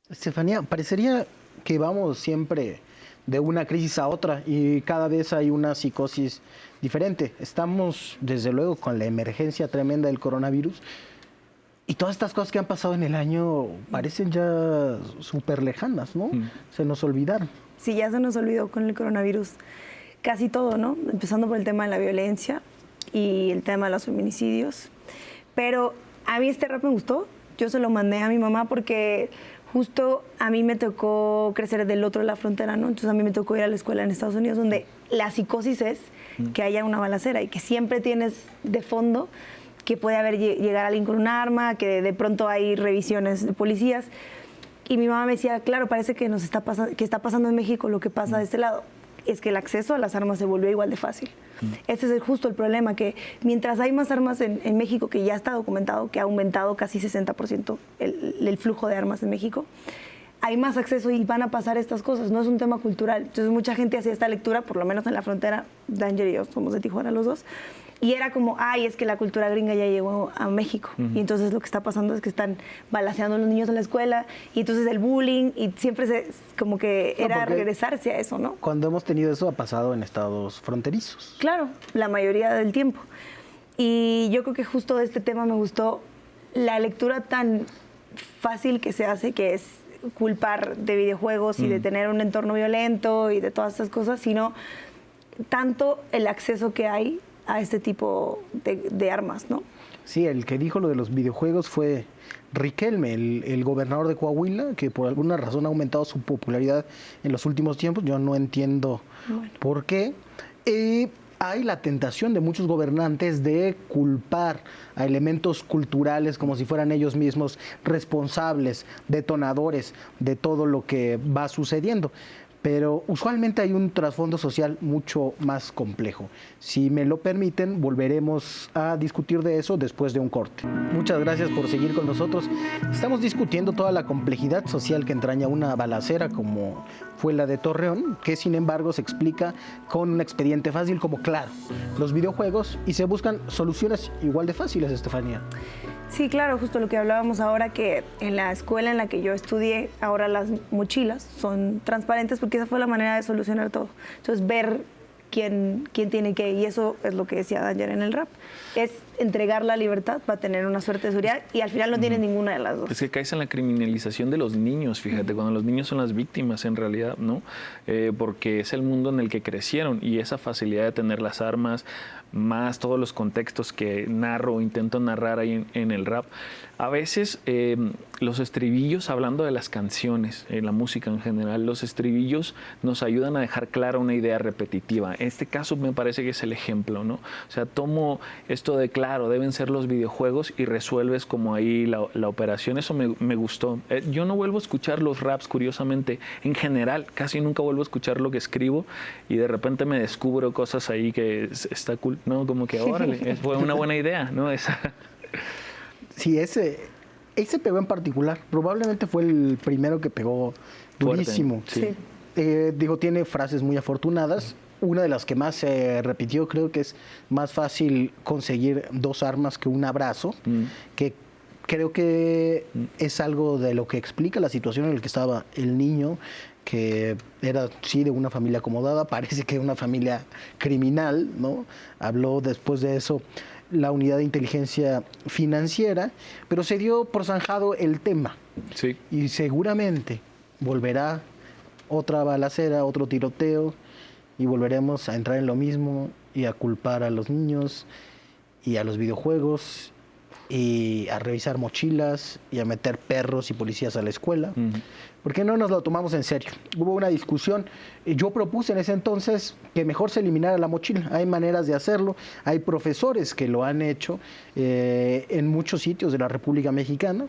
Estefanía, parecería que vamos siempre de una crisis a otra y cada vez hay una psicosis diferente. Estamos, desde luego, con la emergencia tremenda del coronavirus y todas estas cosas que han pasado en el año parecen ya súper lejanas, ¿no? Se nos olvidaron. Sí, ya se nos olvidó con el coronavirus casi todo, ¿no? Empezando por el tema de la violencia y el tema de los feminicidios. Pero a mí este rap me gustó. Yo se lo mandé a mi mamá porque justo a mí me tocó crecer del otro de la frontera, ¿no? Entonces a mí me tocó ir a la escuela en Estados Unidos donde la psicosis es que haya una balacera y que siempre tienes de fondo que puede haber llegar alguien con un arma, que de pronto hay revisiones de policías. Y mi mamá me decía, claro, parece que que está pasando en México lo que pasa de este lado. Es que el acceso a las armas se volvió igual de fácil. Ese es justo el problema, que mientras hay más armas en México, que ya está documentado, que ha aumentado casi 60% el flujo de armas en México, hay más acceso y van a pasar estas cosas, no es un tema cultural. Entonces mucha gente hacía esta lectura, por lo menos en la frontera, Danger y yo somos de Tijuana los dos, y era como, ay, es que la cultura gringa ya llegó a México. Y entonces lo que está pasando es que están balaceando a los niños en la escuela, y entonces el bullying, y siempre como que era regresarse a eso, ¿no? Cuando hemos tenido eso ha pasado en estados fronterizos. Claro, la mayoría del tiempo. Y yo creo que justo de este tema me gustó la lectura tan fácil que se hace, que es culpar de videojuegos y de tener un entorno violento y de todas estas cosas, sino tanto el acceso que hay a este tipo de armas, ¿no? Sí, el que dijo lo de los videojuegos fue Riquelme, el gobernador de Coahuila, que por alguna razón ha aumentado su popularidad en los últimos tiempos. Yo no entiendo por qué. Hay la tentación de muchos gobernantes de culpar a elementos culturales como si fueran ellos mismos responsables, detonadores de todo lo que va sucediendo. Pero usualmente hay un trasfondo social mucho más complejo. Si me lo permiten, volveremos a discutir de eso después de un corte. Muchas gracias por seguir con nosotros. Estamos discutiendo toda la complejidad social que entraña una balacera como fue la de Torreón, que sin embargo se explica con un expediente fácil como, claro, los videojuegos, y se buscan soluciones igual de fáciles, Estefanía. Sí, claro, justo lo que hablábamos ahora, que en la escuela en la que yo estudié, ahora las mochilas son transparentes porque esa fue la manera de solucionar todo. Entonces, ver quién tiene qué, y eso es lo que decía Danger en el rap, es entregar la libertad para tener una suerte de seguridad y al final no tienes ninguna de las dos. Es que caes en la criminalización de los niños, fíjate, cuando los niños son las víctimas en realidad, ¿no? Porque es el mundo en el que crecieron y esa facilidad de tener las armas, más todos los contextos que narro, intento narrar ahí en el rap. A veces los estribillos, hablando de las canciones, la música en general, los estribillos nos ayudan a dejar clara una idea repetitiva. En este caso me parece que es el ejemplo, ¿no? O sea, tomo esto de, claro, deben ser los videojuegos y resuelves como ahí la operación. Eso me gustó. Yo no vuelvo a escuchar los raps, curiosamente. En general, casi nunca vuelvo a escuchar lo que escribo y de repente me descubro cosas ahí que está cool, ¿no? Como que, órale, fue una buena idea, ¿no? Sí, ese pegó en particular. Probablemente fue el primero que pegó durísimo. Fuerte, sí. Digo, tiene frases muy afortunadas. Una de las que más se repitió, creo que es más fácil conseguir dos armas que un abrazo, que creo que es algo de lo que explica la situación en la que estaba el niño, que era, sí, de una familia acomodada, parece que una familia criminal, ¿no? Habló después de eso la unidad de inteligencia financiera, pero se dio por zanjado el tema. Sí. Y seguramente volverá otra balacera, otro tiroteo, y volveremos a entrar en lo mismo y a culpar a los niños y a los videojuegos y a revisar mochilas y a meter perros y policías a la escuela. ¿Por qué no nos lo tomamos en serio? Hubo una discusión. Yo propuse en ese entonces que mejor se eliminara la mochila. Hay maneras de hacerlo. Hay profesores que lo han hecho en muchos sitios de la República Mexicana.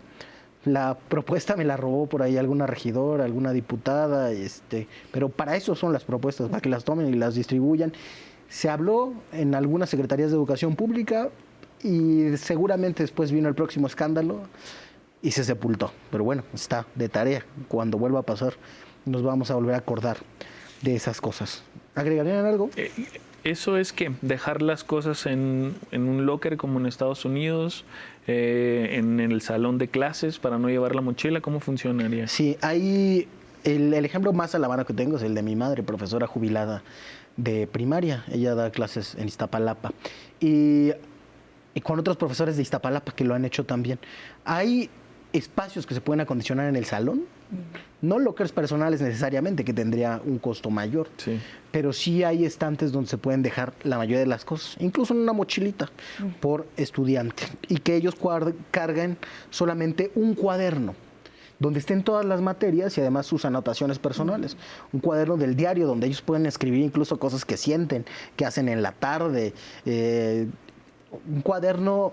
La propuesta me la robó por ahí alguna regidora, alguna diputada, pero para eso son las propuestas, para que las tomen y las distribuyan. Se habló en algunas secretarías de educación pública y seguramente después vino el próximo escándalo y se sepultó. Pero bueno, está de tarea. Cuando vuelva a pasar, nos vamos a volver a acordar de esas cosas. ¿Agregarían algo? Eso es que dejar las cosas en un locker como en Estados Unidos, en el salón de clases para no llevar la mochila, ¿cómo funcionaría? Sí, hay el ejemplo más a la mano que tengo es el de mi madre, profesora jubilada de primaria. Ella da clases en Iztapalapa. Y con otros profesores de Iztapalapa que lo han hecho también. Hay espacios que se pueden acondicionar en el salón, no lockers personales necesariamente, que tendría un costo mayor, Sí. pero sí hay estantes donde se pueden dejar la mayoría de las cosas, incluso en una mochilita por estudiante, y que ellos carguen solamente un cuaderno donde estén todas las materias y además sus anotaciones personales. Un cuaderno del diario donde ellos pueden escribir incluso cosas que sienten, que hacen en la tarde. Un cuaderno,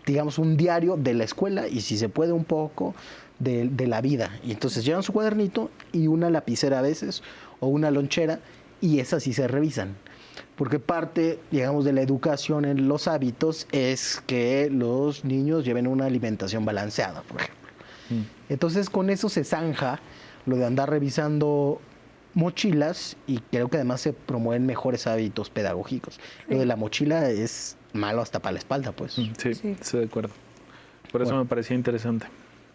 digamos, un diario de la escuela y si se puede un poco de la vida. Y entonces llevan su cuadernito y una lapicera a veces o una lonchera y esas sí se revisan. Porque parte, digamos, de la educación en los hábitos es que los niños lleven una alimentación balanceada, por ejemplo. Entonces con eso se zanja lo de andar revisando mochilas y creo que además se promueven mejores hábitos pedagógicos. Lo de la mochila es malo hasta para la espalda, pues. Sí, Sí. estoy de acuerdo. Por eso Bueno. me parecía interesante.